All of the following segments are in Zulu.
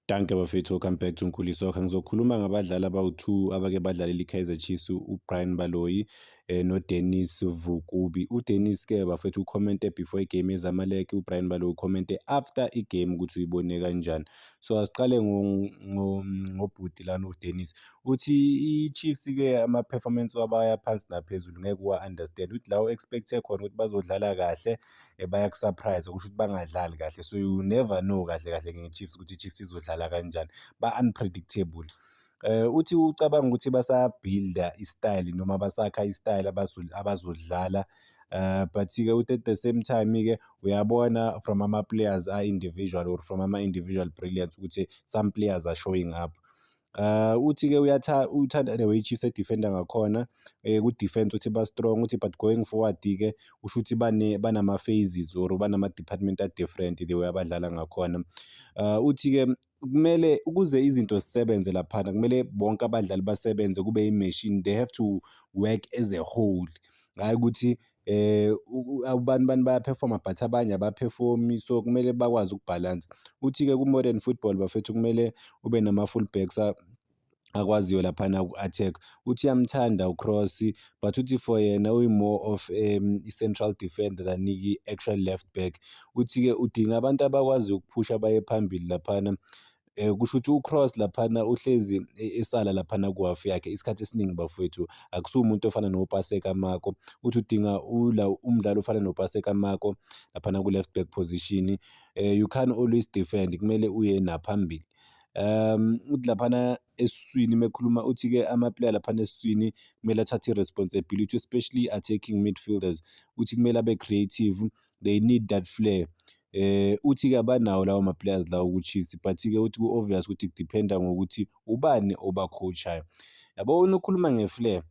Danke bafethu, welcome back to Nkhulisokha. Ngizokhuluma ngabadlali abawu-2 abake badlalela i-Kaizer Chiefs, uBrian Baloyi noDennis Vukubi. UDennis-ke bafethu ucommente before igame yeZamalek, uBrian Baloyi ucommente after igame ukuthi uyibone kanjani. So asiqale ngobhuti lana uDennis. Uthi i-Chiefs-ke ama-performance wabo ayaphansi naphezulu ngeke uwa-understand. Uthi la u-expect-e khona ukuthi bazodlala kahle bayaku-surprise kusho ukuthi bangadlali kahle. So you never know kahle kahle nge-Chiefs ukuthi i-Chiefs izodlala kanjani, ba-unpredictable. Uthi ucabanga ukuthi basa-build-a i-style noma basakha i-style abazodlala, but-ke uthi at the same time-ke uyabona from ama-players a-individual or from ama-individual brilliance ukuthi some players are showing up. Uthi-ke uthanda the way i-Chiefs e-defender ngakhona, ku-defense uthi ba-strong, uthi but going forward-ke usho ukuthi banama-phases or banama-department a-different the way abadlala ngakhona. Uthi-ke kumele ukuze izinto zisebenze laphana kumele bonke abadlali basebenze kube i-machine, they have to work as a whole, hhayi ukuthi bani bayaphefoma but abanye abaphefomii, so kumele bakwazi ukubhalansa. Uthi-ke ku-modern football bafethu kumele ube nama-full backs akwaziyo laphana uku-attack. Uthi uyamthanda uCross but uthi for yena uyi-more of i-central defender than i-actual left back. Uthi-ke udinga abantu abakwaziyo ukuphusha baye phambili laphana, kusho ukuthi uCross laphana uhlezi esala laphana ku-half yakhe isikhathi esiningi bafowethu, akusiwo umuntu ofana noPaseka Mako. Uthi udinga umdlali ofana noPaseka Mako laphana ku-left back position. You can't always defend, kumele uye naphambili. Uthi laphana esiswini mekhuluma uthi-ke ama-player laphana esiswini kumele athathe i-responsibility, especially attacking midfielders. Uthi kumele abe creative, they need that flair. Uthi-ke abanawo lawo ma-players lawo ku-Chiefs, but-ke uthi ku-obvious ukuthi kudependa ngokuthi ubani oba-coach-ayo. Yabo ukhuluma nge-flair,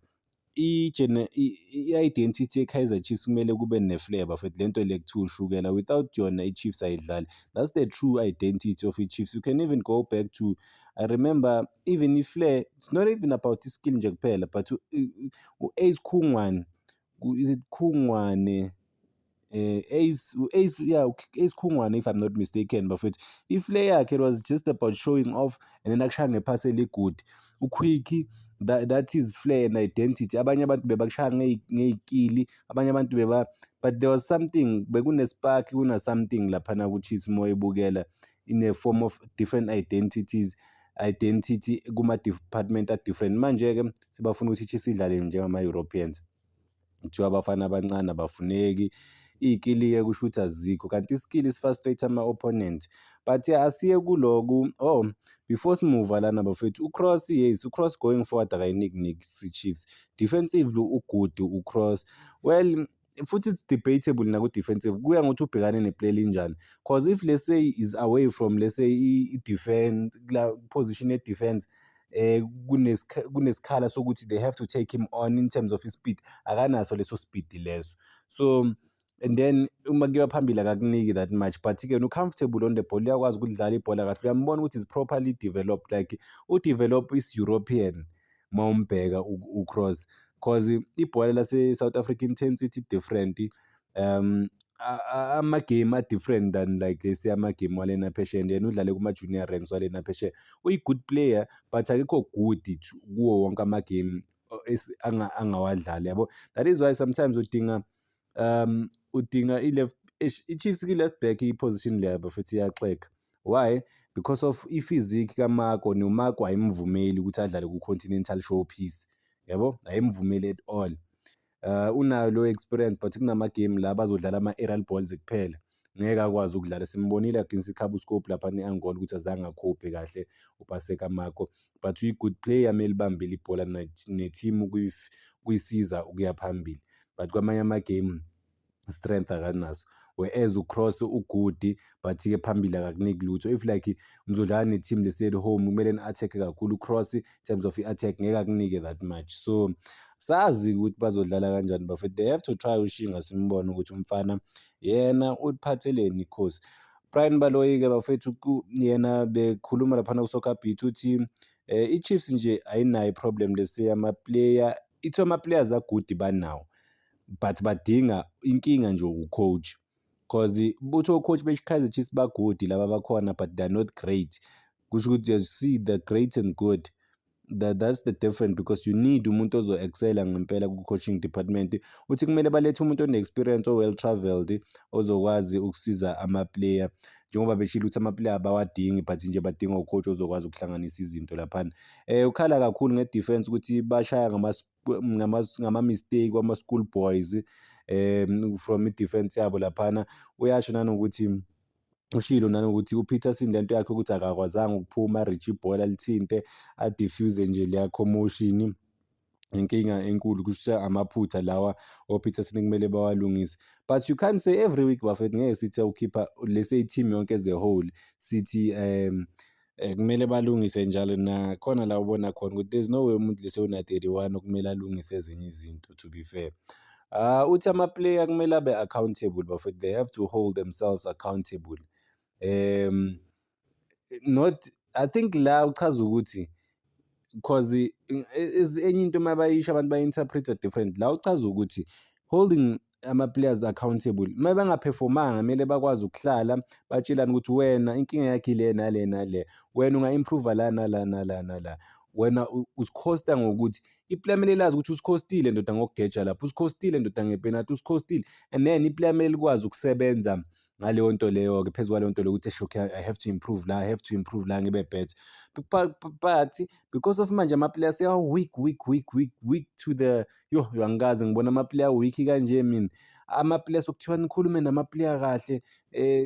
i-identity ye-Kaizer Chiefs kumele kube ne-flair bafethu, lento le kuthiwa ushukela, without yona i-Chiefs ayidlali. That's the true identity of i-Chiefs. You can even go back to, I remember even i-flair, it's not even about i-skill nje kuphela, but u-Ace Khungwane, is it Khungwane? Ace Khungwane, if I'm not mistaken, bafethu i-flair yakhe, it was just about showing off and then akushaya ngephasi eli-good, uquick, that is flair and identity. Abanye abantu bebakushaya ngey'kili, abanye abantu but there was something, bekune-spark, kuna-something laphana ku-Chiefs uma uyibukela in a form of different identity kuma-department a-different. Manje-ke sebafuna ukuthi i-Chiefs idlale njengama-Europeans, kuthiwa abafana abancane abafuneki, iy'kili-ke kusho ukuthi azikho, kanti i-skill is-frustrate ama-opponent. But asiye kuloku, before simuva lana bafethu, uCross, yes, uCross going forward akayiniki i-Chiefs. Defensively ugood uCross. Well, futhi it's debatable naku-defensive, kuya ngokuthi ubhekane ne-play elinjani, cause if let's say is away from let's say i-defense, kula position ye-defense, kunesikhala sokuthi they have to take him on in terms of i-speed, akanaso leso speed leso. So and then uma kuyiwa phambili akakuniki that much, but-ke ucomfortable on the ball, uyakwazi ukudlala ibhola kahle, uyambona ukuthi is properly developed, like udevelop is-European ma umbheka uCross, cause ibhola lase-South Africa intensity different, ama-game are-different than like lesi ama-game walena phesheya, and yena udlale kuma-junior ranks walena phesheya. Uyi-good player but akekho good kuwo wonke ama-game angawadlali, yabo. That is why sometimes udinga i-left, i-Chiefs ki-left back i-position leyo bafethu iyaxega. Why? Because of i-physique kaMako, noMako ayimvumeli ukuthi adlale ku-continental showpiece, yabo, ayimvumeli at all. Unayo lo experience but kunama-game la bazodlala ama-aerial balls kuphela, ngeke akwazi ukudlala. Simbonile against iCabo Scope lapha ne-Angola ukuthi azange akhophe kahle uPaseka Mako, but uyi-good player, mele ibambile ibhola ne-team kuyisiza ukuya phambili, but kwamanye ama-game strength akanaso. Whereas uCross ugood but-ke phambili akakuniki lutho. If like nizodlala ne-team lesi at home kumele ni-attack kakhulu, uCross in terms of i-attack ngeke akunike that much. So sazi ukuthi bazodlala kanjani bafethu, they have to try ushinga simbone ukuthi umfana yena uphatheleni ikhosi. Brian Baloyi-ke bafethu yena bekhuluma laphana ku-Soccer Beat uthi i-Chiefs nje ayinayo i-problem lesi yama-player, ithi ama-players are-good banawo, but badinga inkinga nje u-coach, cause butho o-coach be-Kaizer Chiefs ba-good laba bakhona but they are not great. kusho ukuthi you see the great and good. That's the difference, because you need umuntu ozo-excela ngempela ku-coaching department. Uthi kumele balethe umuntu one-experience, o-well travelled, ozokwazi ukusiza ama-player, njengoba beshilo ukuthi ama-player abawadingi but nje badinga u-coach ozokwazi ukuhlanganisa izinto laphana. Ukhala kakhulu nge-defense ukuthi bashaya ngama-mistake wama-school boys from i-defense yabo laphana. Uyasho nanokuthi ushilo nanokuthi uPeterson lento yakhe ukuthi akakwazanga ukuphuma Richie ibhola alithinte a-diffuse nje leya commotion. Inkinga enkulu kusho amaphutha lawa oPeterson kumele bawalungise, but you can't say every week bafethu ngeke sithi ukhipha lese team yonke as a whole sithi kumele balungise njalo. Nakhona la ubona khona ukuthi there's no way umuntu lese una-31 okumele alungise ezinye izinto, to be fair. Uthi ama-player kumele abe accountable bafethu, they have to hold themselves accountable. Not, I think la uchaza ukuthi because enye into mabayisho abantu bayi-interpreta different. La uchaza ukuthi holding ama-players accountable, uma bangaphefomanga kumele bakwazi ukuhlala batshelane ukuthi wena inkinga yakhe ile nale nale, wena unga-improve la nala nala nala, wena usikhosta ngokuthi iplayer kumele lazi ukuthi usikhostile ndoda ngokugeja lapho, usikhostile ndoda ngepenalty, usikhostile, and then iplayer kumele likwazi ukusebenza ngaleyo nto leyo-ke, phezu kwaleyo nto leyo ukuthi okay, I have to improve la, I have to improve la ngibe better. But because of manje ama-player seya-weak to the angikaze ngibona ama-player weak kanje mina. Ama-player sokuthiwa nikhulume nama-player kahle,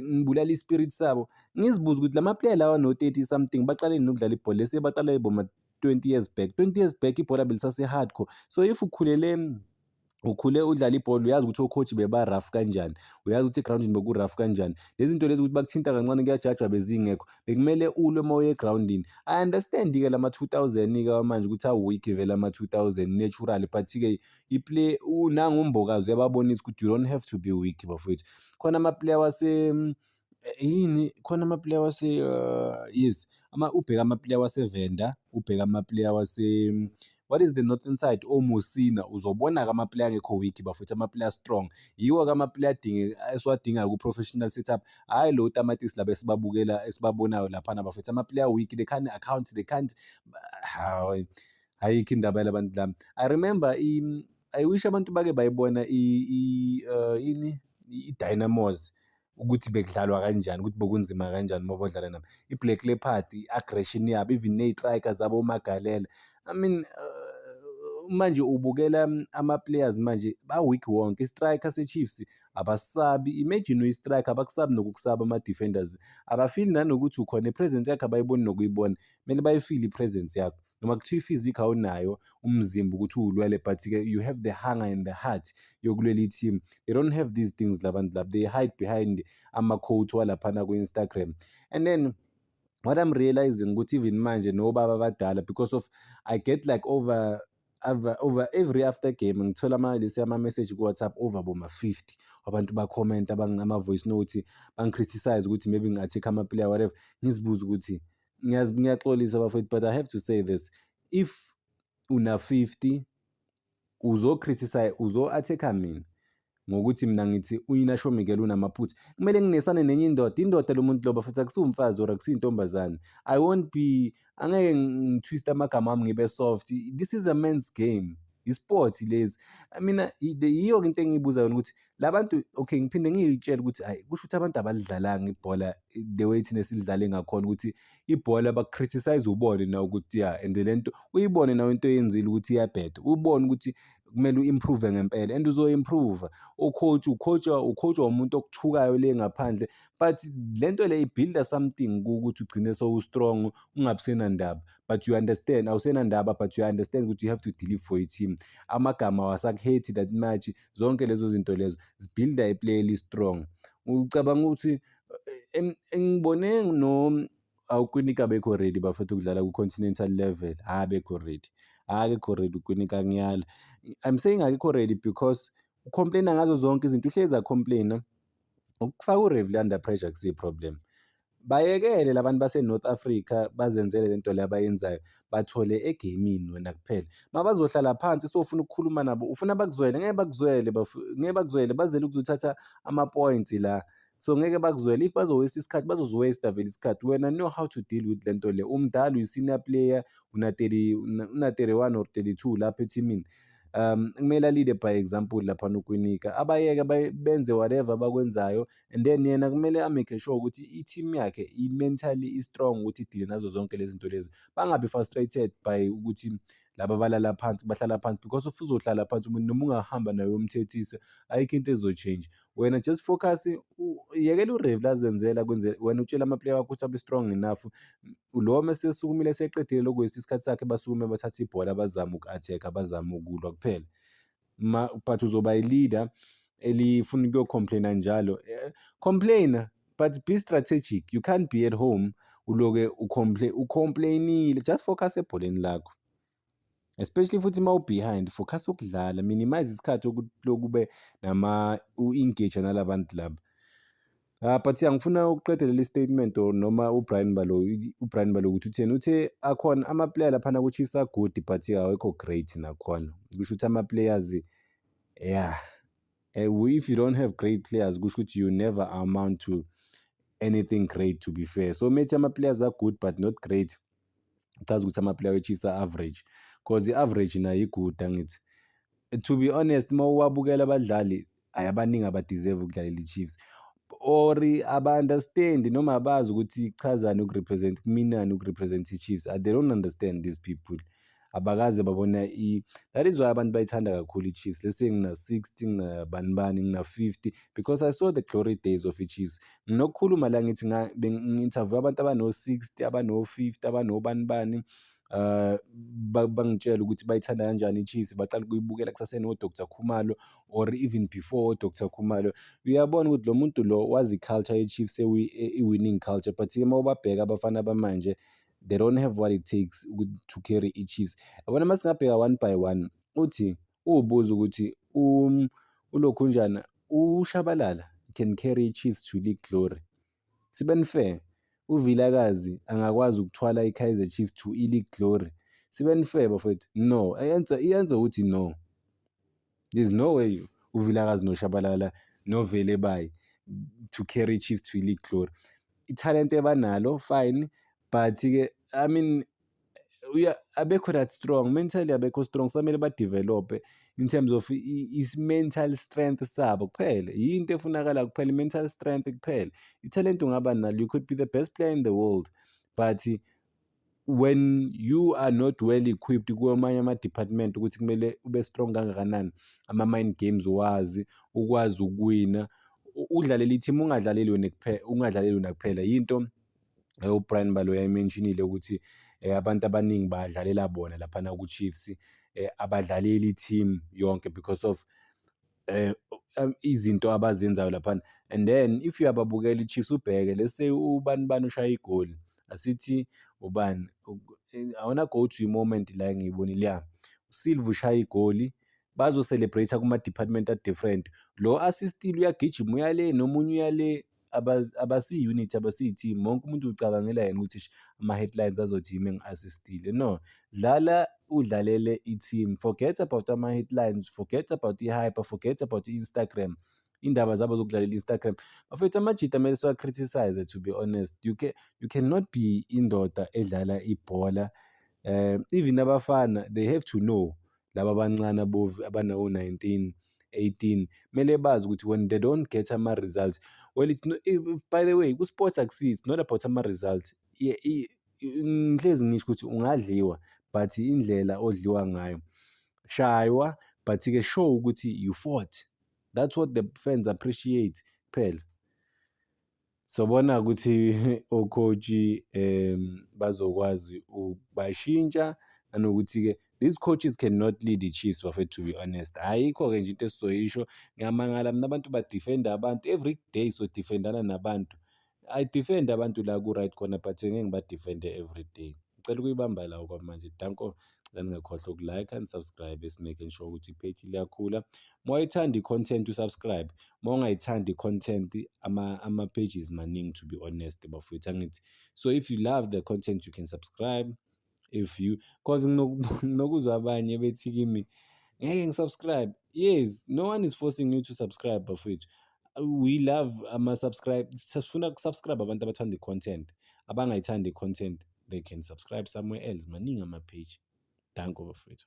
nibulala ispirit sabo. Ngizibuza ukuthi lama-player lawa no-30 something baqale nini ukudlala ibhola, lese baqale boma 20 years back. 20 years back ibhola belisase-hardcore. So if ukhule udlala ibhola uyazi ukuthi o-coach beba-rough kanjani, uyazi ukuthi egrawundini beku-rough kanjani. Lezi zinto lezi ukuthi bakuthinta kancane kuyajajwa bezingekho, bekumele ulwe uma uye egrawundini. I understand-ke lama-2000-ke manje ukuthi awu-weak vele ama-2000 naturally, but-ke iplay nangu uMbokazi uyababonisa ukuthi you don't have to be weak bafowethu. Khona ama-player khona ama-player yes, ubheka ama-player wase-Venda, ubheka ama-player what is the northern side, oMosina, uzobona-ke ama-player angekho weak bafowethu, ama-player strong. Yiwo-ke ama-player esiwadingayo ku-professional setup, hhayi lo tamatisi laba esibabonayo laphana bafowethu. Ama-player weak, they can't account, they can't, ayikho indaba yala bantu laba. I remember I wish abantu bake bayibona i-Dynamos ukuthi bekudlalwa kanjani, ukuthi bekunzima kanjani uma bodlala nabo. I-Black Leopard, i-aggression yabo, even ney'trayikha zabo uMagalela. I mean, manje ubukela ama-players manje ba-weak wonke. I-striker se-Chiefs abasabi, imagine uyi-striker abakusabi nokukusaba ama-defenders, abafili nanokuthi ukhona, i-presence yakho abayiboni nokuyibona, kumele bayifile i-presence yakho. Noma kuthiwa i-physique awunayo, umzimba ukuthi uwulwele, but-ke you have the hunger and the heart yokulwela i-team. They don't have these things labantu laba, they hide behind ama-quote walaphana ku-Instagram. And then what I'm realizing ukuthi even manje nobaba abadala, because of I get like over every after game ngithola lesi ama-message ku-WhatsApp over boma-50 abantu ba-comment, ama-voice note, bangi-criticize ukuthi maybe nginga-take ama-player whatever. Ngizibuza ukuthi ngiyaxolisa bafowethu, but I have to say this, if una-50 uzo-criticize, uzo-attack-a mina ngokuthi mina ngithi uInaasho Miguel unamaphutha, kumele nginesane nenye indoda lo muntu loba futhi akusiwo umfazi or akusiyo intombazane. I won't be, angeke ngitwiste amagama ami ngibe soft. This is a men's game, i-sport lezi. Mina yiyo-ke into engiyibuza yona ukuthi labantu, okay, ngiphinde ngiyitshele ukuthi hayi, kusho ukuthi abantu abalidlalanga ibhola the way thina silidlale ngakhona, ukuthi ibhola baku-criticize ubone nawe ukuthi yeah, and lento uyibone nawe into oyenzile ukuthi iyabheda, ubone ukuthi kumele u-improve ngempela, and uzo-improve. Ukhotshwa umuntu okuthukayo le ngaphandle, but lento le ibhilda something ukuthi ugcine so-strong, ungabi senandaba, but you understand, awusenandaba, but you understand ukuthi you have to deliver for i-team. Amagama awasaku-hate that much, zonke lezo zinto lezo zibhilda iplayer eli-strong. Ucabanga ukuthi ngibone uKwinika abekho ready bafethu ukudlala ku-continental level, abekho ready. Akekho ready uKwinika, ngiyala. I'm saying akekho ready because ucomplaina ngazo zonke izinto, uhlezi acomplaina. Ukufaka uReville under pressure akusiyo i-problem. Bayekele labantu base-North Africa bazenzele lento le abayenzayo, bathole egamini wena kuphela. Mabazohlala phansi sofuna ukukhuluma nabo, ufuna bakuzwele, ngeke bakuzwele, ngeke bakuzwele, bazele ukuzothatha ama-points la. so ngeke bakuzwele. If bazo-waste isikhathi bazozi-waste vele isikhathi. Wena know how to deal with le nto le. Umdala, uyi-senior player, una-31 or 32 lapha ethimini. Kumele alide by example laphana uKwinika, abayeke benze whatever abakwenzayo, and then yena kumele amake sure ukuthi i-team yakhe i-mentally i-strong ukuthi idile nazo zonke lezi zinto lezi. Bangabi frustrated by ukuthi laba bahlala phansi, because if uzohlala phansi umuntu noma ungahamba naye uyomthethisa, ayikho into ezo-change. Wena just focus, yekela uRev azenzela kwenze, wena utshela ama-player wakho ukuthi abe strong enough. Lo mesesukumile eseqedile lokhu isikhathi sakhe, basukume bathathe ibhola bazame uku-attack-a, bazame ukulwa kuphela. But uzoba i-leader elifuna ukuyo-complain-a njalo. Complain, but be strategic. You can't be at home uloke ucomplain-ile. Just focus ebholeni lakho, especially futhi uma u-behind, focus ukudlala, minimize isikhathi lokube u-engage nalabantu laba. But ngifuna ukuqedela leli statement or noma uBrian Baloyi ukuthi utheni, uthe akhona ama-player laphana ku-Chiefs a-good but awekho great nakhona. Kusho ukuthi ama-players, yeah, if you don't have great players, kusho ukuthi you never amount to anything great, to be fair. So methi ama-players are good but not great, uchaza ukuthi ama-player we-Chiefs are-average, because i-average nayo i-good angithi. To be honest, uma uwabukela abadlali, abaningi abadeserve ukudlalela i-Chiefs, or aba-understand noma abazi ukuthi chazani ukurepresent, kuminani ukurepresent i-Chiefs. They don't understand these people. Abakaze babona that is why abantu bayithanda kakhulu i-Chiefs. Let's say ngina-60, nginabanibani, ngina-50, because I saw the glory days of i-Chiefs. Nginokukhuluma la ngithi ngi-interview abantu abano-60, abano-50, abanobanibani, bangitshela ukuthi bayithanda kanjani i-Chiefs, baqala ukuyibukela kusaseno-Dr. Khumalo or even before Dr. Khumalo. Uyabona ukuthi lo muntu lo wazi i-culture ye-Chiefs, i-winning culture, but uma ubabheka abafana bamanje, they don't have what it takes to carry i-Chiefs. Yabona uma singabheka one by one, uthi ubuza ukuthi ulokhunjana uShabalala can carry i-Chiefs to league glory. Sibeni fair, uVilakazi angakwazi ukuthwala i-Kaizer Chiefs to i-league glory. Sibeni fair bafowethu, no. Iyenza ukuthi no. There's no way uVilakazi noShabalala noVele Bayi to carry Chiefs to league glory. I-talent ebanalo fine, but-ke I mean abekho that strong mentally, abekho strong. Samele ba-develop in terms of is-mental strength sabo kuphela, yinto efunakala kuphela, mental strength kuphela. I-talent ungaba nalo, you could be the best player in the world, but when you are not well equipped kwamanye ama-department ukuthi kumele ube strong kangakanani, ama-mind games wazi, ukwazi ukuwina, udlalele i-team, ungadlaleli wena kuphela. Yinto uBrian Baloyi ayimentionile ukuthi abantu abaningi badlalela bona laphana ku-Chiefs, abadlaleli i-team yonke because of izinto abazenzayo laphana. And then if uyababukela i-Chiefs, ubheke, let's say ubani ushaya igoli, asithi ubani, I wanna go to a moment la engiyibonile, ya uSilva ushaya igoli, bazo-celebrate kuma-department a-different. Lo assist-ile uyagijima uyale, nomunye uyale, abasiyi-unit, abasiyi-team. Wonke umuntu ucabangela yena ukuthi ama-headlines azothi yimi engi-assist-ile. No, dlala udlalele i-team, forget about ama-headlines, forget about i-hype, forget about i-Instagram, indaba zabo zokudlalela i-Instagram. Bafethu amajita kumele siwa-criticize, to be honest. You cannot be indoda edlala ibhola. Even abafana, they have to know, laba abancane abanawo-19, 18, kumele bazi ukuthi when they don't get ama-results, well, it's not, by the way, ku-sports akusizi, it's not about ama-results. Ngihlezi ngisho ukuthi ungadliwa, but indlela odliwa ngayo, shaywa, but-ke show ukuthi you fought. That's what the fans appreciate kuphela. Sobona ukuthi o-coach bazokwazi ukubashintsha, nanokuthi-ke these coaches cannot lead the Chiefs, bafethu, to be honest. Ayikho-ke nje into esizoyisho. Ngiyamangala mina abantu badifenda abantu every day, so defendana nabantu. I defend abantu la ku-right khona, but ngeke ngibadifende every day. Ngicela ukuyibamba la kwamanje. Danko, ngingakhohlwa uku-like and subscribe, making sure ukuthi i-page liyakhula. Uma uyithanda i-content, usubscribe. Uma ungayithandi i-content, ama-pages maningi, to be honest, bafowethu angithi. So if you love the content, you can subscribe. Because nginokuzwa abanye bethi kimi ngeke ngisubscribe. Yes, no one is forcing you to subscribe, bafowethu. we love sifuna ukusubscribe abantu abathanda i-content. Abangayithandi i-content, they can subscribe somewhere else. Maningi ama-page. Danko bafowethu.